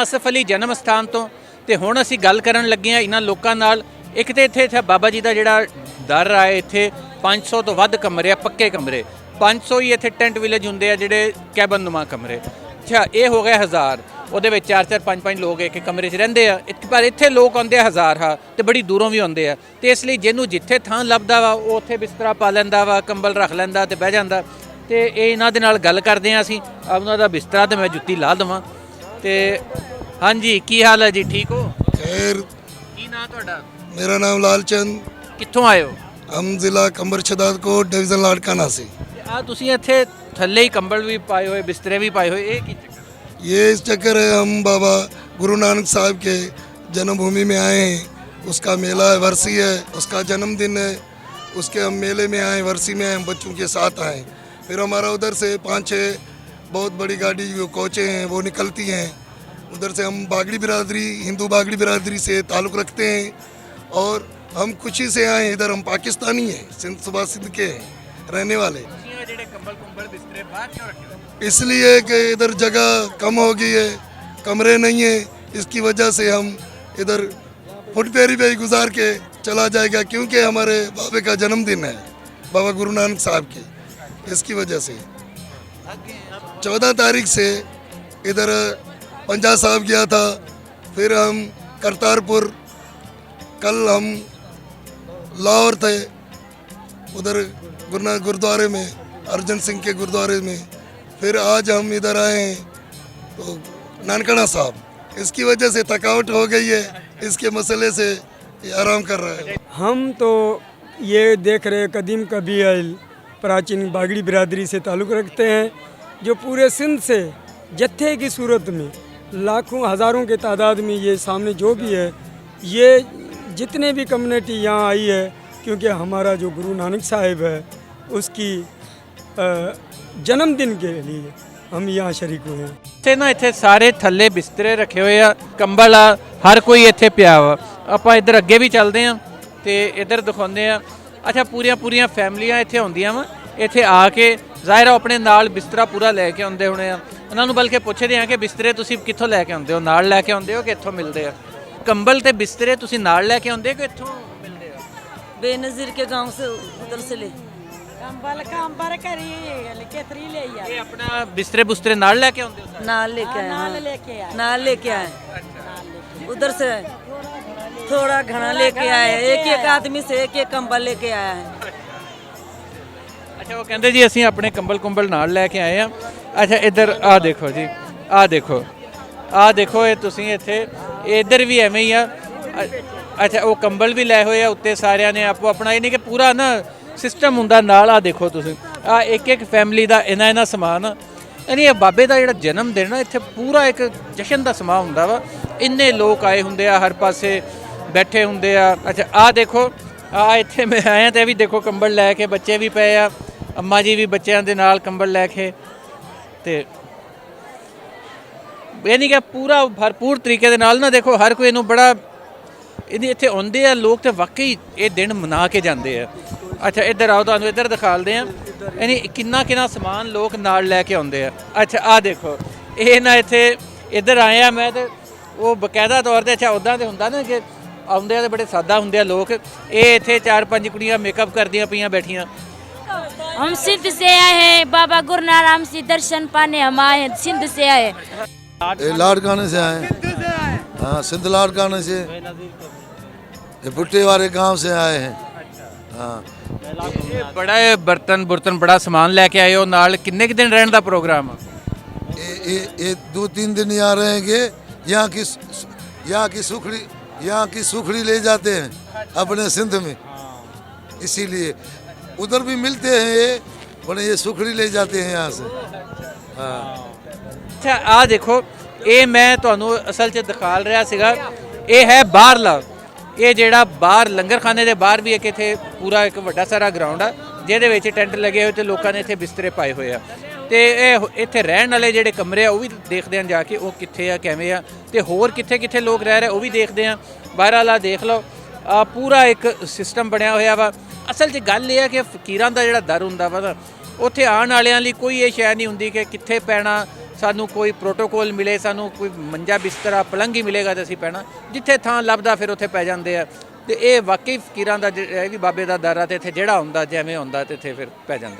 ਆਸਫ ਅਲੀ ਜਨਮ ਸਥਾਨ ਤੋਂ ਤੇ ਹੁਣ ਅਸੀਂ ਗੱਲ ਕਰਨ ਲੱਗੇ ਹਾਂ ਇਹਨਾਂ ਲੋਕਾਂ ਨਾਲ। ਇੱਕ ਤੇ ਇੱਥੇ ਬਾਬਾ ਜੀ ਦਾ ਜਿਹੜਾ ਦਰ ਆਏ, ਇੱਥੇ 500 ਤੋਂ ਵੱਧ ਕਮਰੇ ਆ, ਪੱਕੇ ਕਮਰੇ 500 ਹੀ ਇੱਥੇ ਟੈਂਟ ਵਿਲੇਜ ਹੁੰਦੇ ਆ ਜਿਹੜੇ ਕੈਬਨਨੁਮਾ ਕਮਰੇ। ਅੱਛਾ, ਇਹ ਹੋ ਗਿਆ 1000, ਉਹਦੇ ਵਿੱਚ 4-4 5-5 ਲੋਕ ਇੱਕ ਕਮਰੇ 'ਚ ਰਹਿੰਦੇ ਆ। ਪਰ ਇੱਥੇ ਲੋਕ ਆਉਂਦੇ ਆ 1000 ਹਾਂ, ਤੇ ਬੜੀ ਦੂਰੋਂ ਵੀ ਆਉਂਦੇ ਆ, ਤੇ ਇਸ ਲਈ ਜਿਹਨੂੰ ਜਿੱਥੇ ਥਾਂ ਲੱਭਦਾ ਵਾ ਉਹ ਉੱਥੇ ਬਿਸਤਰਾ ਪਾ ਲੈਂਦਾ ਵਾ, ਕੰਬਲ ਰੱਖ ਲੈਂਦਾ ਤੇ ਬਹਿ ਜਾਂਦਾ। ਤੇ ਇਹ ਇਹਨਾਂ ਦੇ ਨਾਲ ਗੱਲ ਕਰਦੇ ਆ ਅਸੀਂ, ਉਹਨਾਂ ਦਾ ਬਿਸਤਰਾ ਤੇ ਮੈਂ ਜੁੱਤੀ ਲਾ ਦੇਵਾਂ। ਤੇ ਹਾਂਜੀ, ਕੀ ਹਾਲ ਹੈ ਜੀ, ਠੀਕ ਹੋ? खैर, ਕੀ ਨਾਂ ਤੁਹਾਡਾ? मेरा नाम लालचंद, ਕਿੱਥੋਂ ਆਏ ਹੋ? हम जिला कंबर शहदादकोट डिवीजन लाड़काना से। ਆ ਤੁਸੀਂ ਇੱਥੇ ਥੱਲੇ ਹੀ ਕੰਬਲ ਵੀ ਪਾਏ ਹੋਏ, ਬਿਸਤਰੇ ਵੀ ਪਾਏ ਹੋਏ, ਇਹ ਕੀ ਚੱਕਰ? ये इस चक्कर है, हम बाबा गुरु नानक साहब के जन्मभूमि में आए हैं। उसका मेला है, वर्सी है, उसका जन्मदिन है, उसके हम मेले में आए, वर्सी में आए, हम बच्चों के साथ आए। फिर हमारा उधर से 5-6 बहुत बड़ी गाड़ी जो कोचें हैं वो निकलती हैं। उधर से हम बागड़ी बिरादरी, हिंदू बागड़ी बिरादरी से ताल्लुक़ रखते हैं और हम खुशी से आए। इधर हम पाकिस्तानी हैं, सिंध सूबा सिंध के रहने वाले। इसलिए कि इधर जगह कम हो गई है, कमरे नहीं है, इसकी वजह से हम इधर फुटपेरी पे ही गुजार के चला जाएगा, क्योंकि हमारे बाबे का जन्मदिन है, बाबा गुरु नानक साहब की। इसकी वजह से 14 तारीख से इधर पंजा साहब गया था, फिर हम करतारपुर, कल हम लाहौर थे, उधर गुरुद्वारे में, अर्जन सिंह के गुरुद्वारे में। फिर आज हम इधर आए हैं तो नानकाना साहब। इसकी वजह से थकावट हो गई है, इसके मसले से ये आराम कर रहा है। हम तो ये देख रहे कदीम कबील प्राचीन बागड़ी बिरादरी से ताल्लुक़ रखते हैं, जो पूरे सिंध से जत्थे की सूरत में लाखों हज़ारों के तादाद में ये सामने जो भी है, ये जितने भी कम्युनिटी यहाँ आई है, क्योंकि हमारा जो गुरु नानक साहिब है उसकी जन्मदिन के लिए हम यहाँ शरीक हुए हैं। ਇੱਥੇ ਨਾ ਇੱਥੇ ਸਾਰੇ ਥੱਲੇ ਬਿਸਤਰੇ ਰੱਖੇ ਹੋਏ ਆ, ਕੰਬਲ ਆ, ਹਰ ਕੋਈ ਇੱਥੇ ਪਿਆ ਵਾ। ਆਪਾਂ ਇੱਧਰ ਅੱਗੇ ਵੀ ਚੱਲਦੇ ਆ ਤੇ ਇੱਧਰ ਦਿਖਾਉਂਦੇ ਆ। ਅੱਛਾ, ਪੂਰੀਆਂ ਫੈਮਲੀਆਂ ਇੱਥੇ ਆਉਂਦੀਆਂ ਵਾ, ਇੱਥੇ ਆ ਕੇ ਜ਼ਾਹਿਰ ਆ ਆਪਣੇ ਨਾਲ ਬਿਸਤਰਾ ਪੂਰਾ ਲੈ ਕੇ ਆਉਂਦੇ ਹੋਣੇ ਆ। ਉਹਨਾਂ ਨੂੰ ਬਲਕਿ ਪੁੱਛਦੇ ਆ ਕਿ ਬਿਸਤਰੇ ਤੁਸੀਂ ਕਿੱਥੋਂ ਲੈ ਕੇ ਆਉਂਦੇ ਹੋ, ਨਾਲ ਲੈ ਕੇ ਆਉਂਦੇ ਹੋ ਕਿ ਇੱਥੋਂ ਮਿਲਦੇ ਆ? ਕੰਬਲ ਤੇ ਬਿਸਤਰੇ ਤੁਸੀਂ ਨਾਲ ਲੈ ਕੇ ਆਉਂਦੇ ਹੋ ਕਿ ਇੱਥੋਂ ਮਿਲਦੇ ਆ? बेनज़ीर के गांव से उधर से ले कंबल कंबर करी केतरी ले यार ਇਹ ਆਪਣਾ ਬਿਸਤਰੇ ਬੁਸਤਰੇ ਨਾਲ ਲੈ ਕੇ ਆਉਂਦੇ ਹੋ? नाल लेके आए नाल हाँ। लेके आए नाल लेके आए, उधर से थोड़ा घना लेके आए, एक आदमी से एक कंबल लेके आया है। ਅੱਛਾ, ਉਹ ਕਹਿੰਦੇ ਜੀ ਅਸੀਂ ਆਪਣੇ ਕੰਬਲ ਨਾਲ ਲੈ ਕੇ ਆਏ ਆ। ਅੱਛਾ, ਇੱਧਰ ਆ ਦੇਖੋ ਜੀ, ਆ ਦੇਖੋ ਇਹ ਤੁਸੀਂ ਇੱਥੇ ਇੱਧਰ ਵੀ ਐਵੇਂ ਹੀ ਆ। ਅੱਛਾ, ਉਹ ਕੰਬਲ ਵੀ ਲੈ ਹੋਏ ਆ ਉੱਤੇ, ਸਾਰਿਆਂ ਨੇ ਆਪੋ ਆਪਣਾ, ਇਹ ਨਹੀਂ ਕਿ ਪੂਰਾ ਨਾ ਸਿਸਟਮ ਹੁੰਦਾ ਨਾਲ। ਆ ਦੇਖੋ ਤੁਸੀਂ, ਆ ਇੱਕ ਫੈਮਿਲੀ ਦਾ ਇਹਨਾਂ ਸਮਾਨ ਆ। ਯਾਨੀ ਇਹ ਬਾਬੇ ਦਾ ਜਿਹੜਾ ਜਨਮ ਦਿਨ ਨਾ, ਇੱਥੇ ਪੂਰਾ ਇੱਕ ਜਸ਼ਨ ਦਾ ਸਮਾਂ ਹੁੰਦਾ ਵਾ। ਇੰਨੇ ਲੋਕ ਆਏ ਹੁੰਦੇ ਆ, ਹਰ ਪਾਸੇ ਬੈਠੇ ਹੁੰਦੇ ਆ। ਅੱਛਾ, ਆ ਦੇਖੋ, ਆ ਇੱਥੇ ਮੈਂ ਆਇਆ ਤੇ ਇਹ ਵੀ ਦੇਖੋ ਕੰਬਲ ਲੈ ਕੇ ਬੱਚੇ ਵੀ ਪਏ ਆ, ਅੰਮਾ ਜੀ ਵੀ ਬੱਚਿਆਂ ਦੇ ਨਾਲ ਕੰਬਲ ਲੈ ਕੇ। ਤੇ ਇਹ ਨਹੀਂ ਕਿ ਪੂਰਾ ਭਰਪੂਰ ਤਰੀਕੇ ਦੇ ਨਾਲ ਨਾ, ਦੇਖੋ ਹਰ ਕੋਈ ਇਹਨੂੰ ਬੜਾ ਇਹਦੀ ਇੱਥੇ ਆਉਂਦੇ ਆ ਲੋਕ, ਤੇ ਵਾਕਈ ਇਹ ਦਿਨ ਮਨਾ ਕੇ ਜਾਂਦੇ ਆ। ਅੱਛਾ, ਇੱਧਰ ਆਓ, ਤੁਹਾਨੂੰ ਇੱਧਰ ਦਿਖਾਲਦੇ ਆ ਯਾਨੀ ਕਿੰਨਾ ਸਮਾਨ ਲੋਕ ਨਾਲ ਲੈ ਕੇ ਆਉਂਦੇ ਆ। ਅੱਛਾ, ਆ ਦੇਖੋ, ਇਹ ਨਾ ਇੱਥੇ ਇੱਧਰ ਆਏ ਆ ਮੈਂ, ਤੇ ਉਹ ਬਕਾਇਦਾ ਤੌਰ 'ਤੇ, ਅੱਛਾ ਉੱਦਾਂ ਤੇ ਹੁੰਦਾ ਨਾ ਕਿ ਆਉਂਦੇ ਆ ਤੇ ਬੜੇ ਸਾਦਾ ਹੁੰਦੇ ਆ ਲੋਕ। ਇਹ ਇੱਥੇ 4-5 ਕੁੜੀਆਂ ਮੇਕਅਪ ਕਰਦੀਆਂ ਪਈਆਂ ਬੈਠੀਆਂ। हम सिंध से आए हैं, बाबा गुरु नानक से दर्शन पाने हम आए हैं, सिंध से आए। लाड़काने से आए, हाँ सिंध लाड़काने से, ये भुट्टे वाले गांव से आए हैं। हाँ, बड़ा बर्तन बड़ा सामान लेके आए हो नाल। किन्ने के दिन रहने का प्रोग्राम? ये 2-3 दिन यहाँ रहेंगे। यहाँ की सुखड़ी ले जाते हैं अपने सिंध में, इसीलिए उधर भी मिलते हैं ये, पर ये सुखड़ी ले जाते हैं यहाँ से। हाँ, अच्छा, आ देखो, ये मैं ਤੁਹਾਨੂੰ ਅਸਲ 'ਚ ਦਿਖਾਲ ਰਿਹਾ ਸੀਗਾ, ਇਹ ਹੈ ਬਾਹਰਲਾ। ਇਹ ਜਿਹੜਾ ਬਾਹਰ ਲੰਗਰਖਾਨੇ ਦੇ ਬਾਹਰ ਵੀ ਇੱਕ ਇੱਥੇ ਪੂਰਾ ਇੱਕ ਵੱਡਾ ਸਾਰਾ ਗਰਾਊਂਡ ਆ, ਜਿਹਦੇ ਵਿੱਚ ਟੈਂਟ ਲੱਗੇ ਹੋਏ ਤੇ ਲੋਕਾਂ ਨੇ ਇੱਥੇ ਬਿਸਤਰੇ ਪਾਏ ਹੋਏ ਆ। ਤੇ ਇਹ ਇੱਥੇ ਰਹਿਣ ਵਾਲੇ ਜਿਹੜੇ ਕਮਰੇ ਆ ਉਹ ਵੀ ਦੇਖਦੇ ਹਾਂ ਜਾ ਕੇ ਉਹ ਕਿੱਥੇ ਆ ਕਿਵੇਂ ਆ, ਤੇ ਹੋਰ ਕਿੱਥੇ ਕਿੱਥੇ ਲੋਕ ਰਹਿ ਰਹੇ ਉਹ ਵੀ ਦੇਖਦੇ ਆ। ਬਹਰਾਲ ਆਹ ਦੇਖ ਲਓ ਆ ਪੂਰਾ ਇੱਕ ਸਿਸਟਮ ਬਣਿਆ ਹੋਇਆ ਵਾ। ਅਸਲ 'ਚ ਗੱਲ ਇਹ ਹੈ ਕਿ ਫਕੀਰਾਂ ਦਾ ਜਿਹੜਾ ਦਰ ਹੁੰਦਾ ਵਾ ਨਾ, ਉੱਥੇ ਆਉਣ ਵਾਲਿਆਂ ਲਈ ਕੋਈ ਇਹ ਸ਼ੈ ਨਹੀਂ ਹੁੰਦੀ ਕਿ ਕਿੱਥੇ ਪੈਣਾ, ਸਾਨੂੰ ਕੋਈ ਪ੍ਰੋਟੋਕੋਲ ਮਿਲੇ, ਸਾਨੂੰ ਕੋਈ ਮੰਜਾ ਬਿਸਤਰਾ ਪਲੰਘ ਹੀ ਮਿਲੇਗਾ ਤੇ ਅਸੀਂ ਪੈਣਾ, ਜਿੱਥੇ ਥਾਂ ਲੱਭਦਾ ਫਿਰ ਉੱਥੇ ਪੈ ਜਾਂਦੇ ਆ। ਤੇ ਇਹ ਵਾਕਈ ਫਕੀਰਾਂ ਦਾ ਇਹ ਵੀ ਬਾਬੇ ਦਾ ਦਰ ਆ, ਤੇ ਇੱਥੇ ਜਿਹੜਾ ਹੁੰਦਾ ਜਿਵੇਂ ਹੁੰਦਾ ਤੇ ਇੱਥੇ ਫਿਰ ਪੈ ਜਾਂਦਾ।